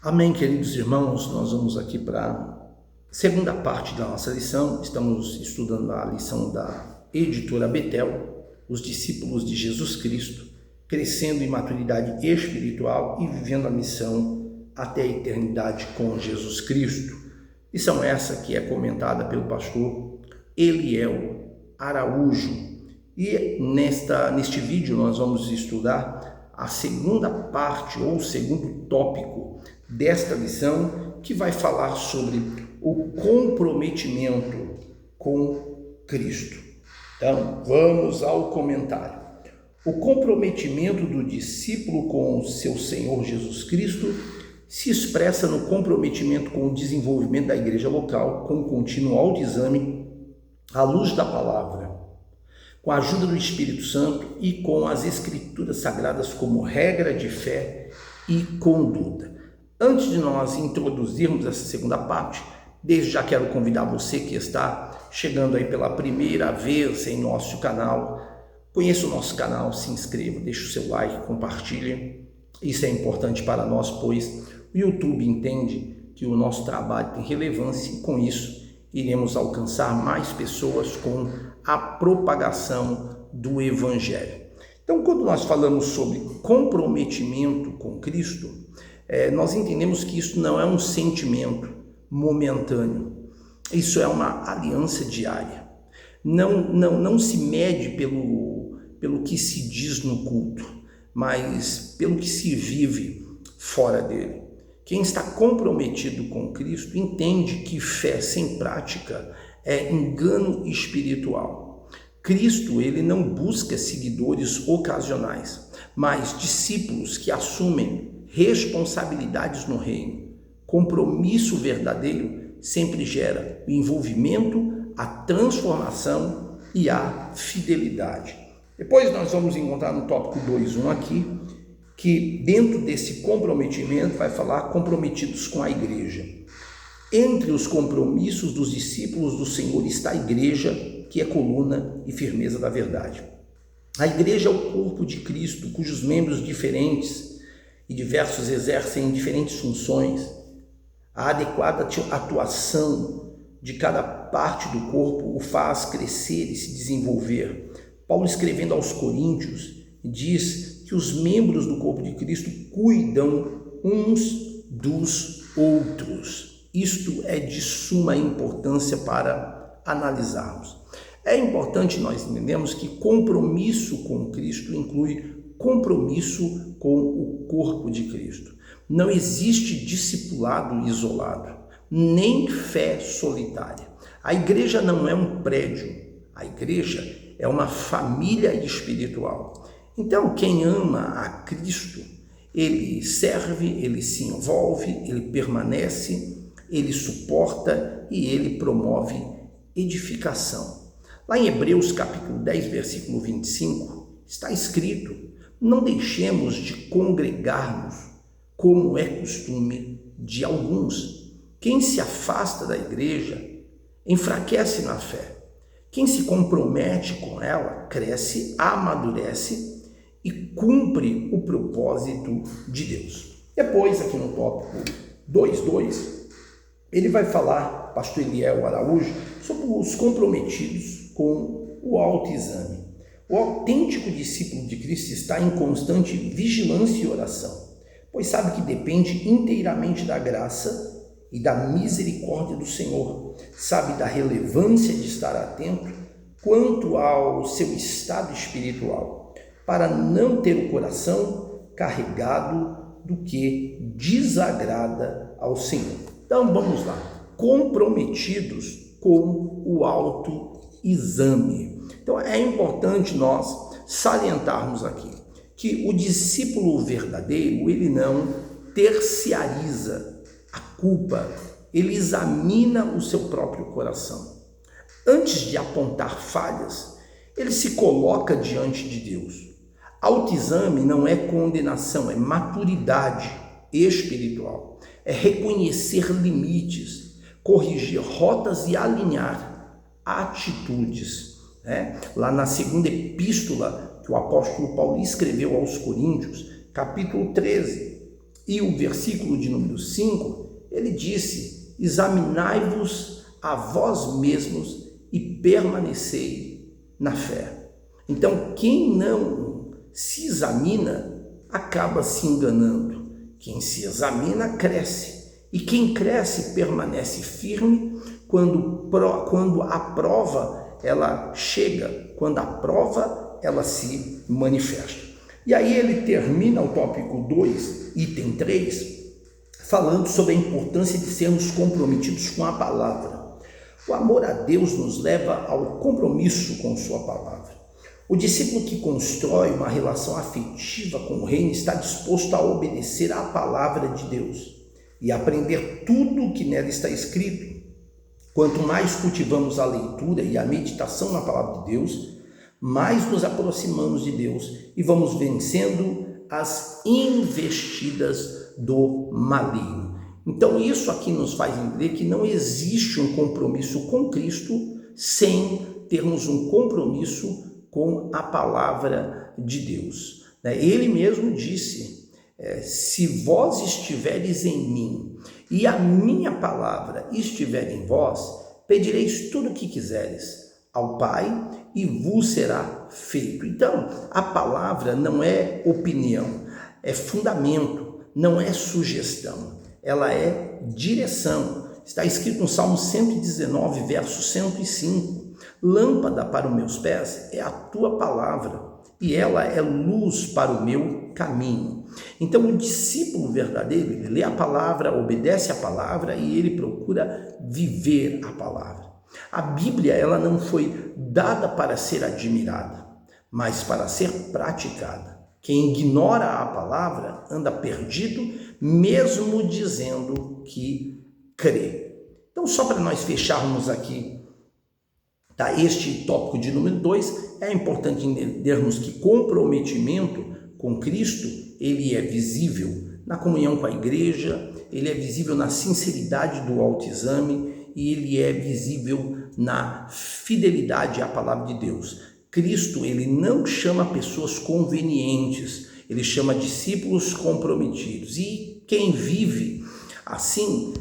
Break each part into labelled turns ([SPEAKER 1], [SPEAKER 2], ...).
[SPEAKER 1] Amém, queridos irmãos. Nós vamos aqui para a segunda parte da nossa lição. Estamos estudando a lição da editora Betel, os discípulos de Jesus Cristo, crescendo em maturidade espiritual e vivendo a missão até a eternidade com Jesus Cristo. Lição essa que é comentada pelo pastor Eliel Araújo. E neste vídeo nós vamos estudar a segunda parte ou o segundo tópico desta lição, que vai falar sobre o comprometimento com Cristo. Então, vamos ao comentário. O comprometimento do discípulo com o seu Senhor Jesus Cristo se expressa no comprometimento com o desenvolvimento da igreja local, com o contínuo autoexame à luz da palavra, com a ajuda do Espírito Santo e com as Escrituras Sagradas como regra de fé e conduta. Antes de nós introduzirmos essa segunda parte, desde já quero convidar você que está chegando aí pela primeira vez em nosso canal, conheça o nosso canal, se inscreva, deixe o seu like, compartilhe. Isso é importante para nós, pois o YouTube entende que o nosso trabalho tem relevância e com isso iremos alcançar mais pessoas com a propagação do Evangelho. Então, quando nós falamos sobre comprometimento com Cristo, nós entendemos que isso não é um sentimento momentâneo, isso é uma aliança diária. Não se mede pelo que se diz no culto, mas pelo que se vive fora dele. Quem está comprometido com Cristo entende que fé sem prática é engano espiritual. Cristo, ele não busca seguidores ocasionais, mas discípulos que assumem responsabilidades no reino. Compromisso verdadeiro sempre gera o envolvimento, a transformação e a fidelidade. Depois nós vamos encontrar no tópico 2.1 aqui, que dentro desse comprometimento vai falar comprometidos com a igreja. Entre os compromissos dos discípulos do Senhor está a igreja, que é coluna e firmeza da verdade. A igreja é o corpo de Cristo, cujos membros diferentes e diversos exercem diferentes funções. A adequada atuação de cada parte do corpo o faz crescer e se desenvolver. Paulo, escrevendo aos Coríntios, diz que os membros do corpo de Cristo cuidam uns dos outros. Isto é de suma importância para analisarmos. É importante nós entendermos que compromisso com Cristo inclui compromisso com o corpo de Cristo. Não existe discipulado isolado, nem fé solitária. A igreja não é um prédio, a igreja é uma família espiritual. Então, quem ama a Cristo, ele serve, ele se envolve, ele permanece, ele suporta e ele promove edificação. Lá em Hebreus capítulo 10, versículo 25, está escrito: não deixemos de congregarmos, como é costume de alguns. Quem se afasta da igreja enfraquece na fé. Quem se compromete com ela cresce, amadurece e cumpre o propósito de Deus. Depois, aqui no tópico 2.2, ele vai falar, pastor Eliel Araújo, sobre os comprometidos com o autoexame. O autêntico discípulo de Cristo está em constante vigilância e oração, pois sabe que depende inteiramente da graça e da misericórdia do Senhor. Sabe da relevância de estar atento quanto ao seu estado espiritual, para não ter o coração carregado do que desagrada ao Senhor. Então vamos lá, comprometidos com o autoexame. Então é importante nós salientarmos aqui que o discípulo verdadeiro, ele não terciariza a culpa, ele examina o seu próprio coração. Antes de apontar falhas, ele se coloca diante de Deus. Autoexame não é condenação, é maturidade espiritual, é reconhecer limites, corrigir rotas e alinhar atitudes. Lá na segunda epístola que o apóstolo Paulo escreveu aos Coríntios, capítulo 13, E o versículo de número 5, ele disse: examinai-vos a vós mesmos e permanecei na fé. Então, quem não se examina acaba se enganando. Quem se examina cresce, e quem cresce permanece firme quando a prova ela chega, quando a prova ela se manifesta. E aí ele termina o tópico 2, item 3, falando sobre a importância de sermos comprometidos com a palavra. O amor a Deus nos leva ao compromisso com sua palavra. O discípulo que constrói uma relação afetiva com o reino está disposto a obedecer à palavra de Deus e aprender tudo o que nela está escrito. Quanto mais cultivamos a leitura e a meditação na palavra de Deus, mais nos aproximamos de Deus e vamos vencendo as investidas do maligno. Então isso aqui nos faz entender que não existe um compromisso com Cristo sem termos um compromisso com a palavra de Deus. Ele mesmo disse: se vós estiveres em mim e a minha palavra estiver em vós, pedireis tudo o que quiseres ao Pai e vos será feito. Então, a palavra não é opinião, é fundamento, não é sugestão, ela é direção. Está escrito no Salmo 119, verso 105. Lâmpada para os meus pés é a tua palavra, e ela é luz para o meu caminho. Então, o discípulo verdadeiro, ele lê a palavra, obedece a palavra e ele procura viver a palavra. A Bíblia, ela não foi dada para ser admirada, mas para ser praticada. Quem ignora a palavra anda perdido, mesmo dizendo que crê. Então, só para nós fecharmos aqui este tópico de número 2, é importante entendermos que comprometimento com Cristo, ele é visível na comunhão com a igreja, ele é visível na sinceridade do autoexame e ele é visível na fidelidade à palavra de Deus. Cristo, ele não chama pessoas convenientes, ele chama discípulos comprometidos. E quem vive assim,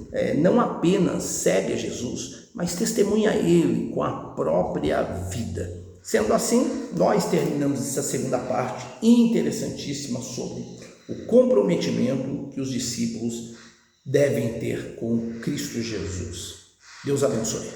[SPEAKER 1] não apenas segue a Jesus, mas testemunha ele com a própria vida. Sendo assim, nós terminamos essa segunda parte interessantíssima sobre o comprometimento que os discípulos devem ter com Cristo Jesus. Deus abençoe.